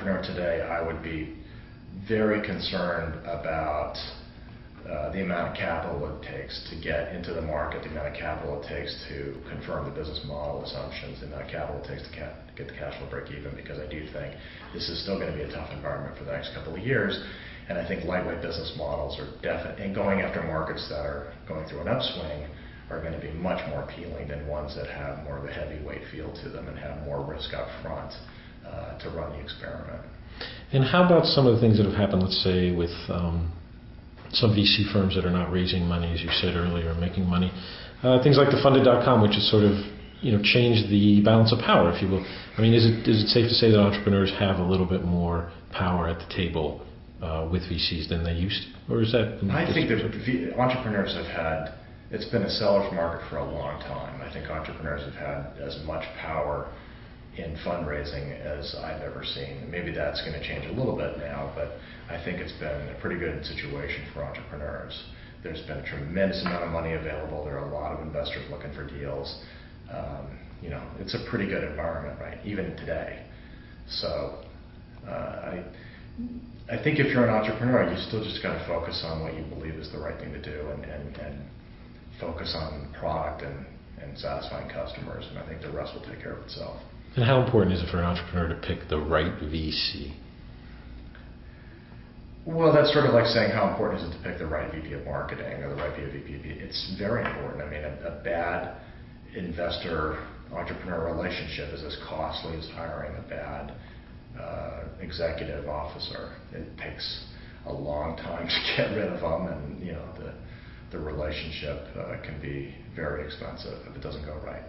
entrepreneur today, I would be very concerned about the amount of capital it takes to get into the market, the amount of capital it takes to confirm the business model assumptions, the amount of capital it takes to get the cash flow break even, because I do think this is still going to be a tough environment for the next couple of years. And I think lightweight business models are definitely, and going after markets that are going through an upswing are going to be much more appealing than ones that have more of a heavyweight feel to them and have more risk up front to run the experiment. And how about some of the things that have happened, let's say, with some VC firms that are not raising money, as you said earlier, making money? Things like the funded.com, which has sort of changed the balance of power, if you will. I mean, is it safe to say that entrepreneurs have a little bit more power at the table with VCs than they used to? Or is that... I think that entrepreneurs have had... It's been a seller's market for a long time. I think entrepreneurs have had as much power in fundraising as I've ever seen. Maybe that's going to change a little bit now, but I think it's been a pretty good situation for entrepreneurs. There's been a tremendous amount of money available. There are a lot of investors looking for deals. It's a pretty good environment, right? Even today. So I think if you're an entrepreneur, you still just got to focus on what you believe is the right thing to do and focus on product and satisfying customers, and I think the rest will take care of itself. And how important is it for an entrepreneur to pick the right VC? Well, that's sort of like saying how important is it to pick the right VP of marketing or the right VP. It's very important. I mean, a bad investor-entrepreneur relationship is as costly as hiring a bad executive officer. It takes a long time to get rid of them, and the relationship can be very expensive if it doesn't go right.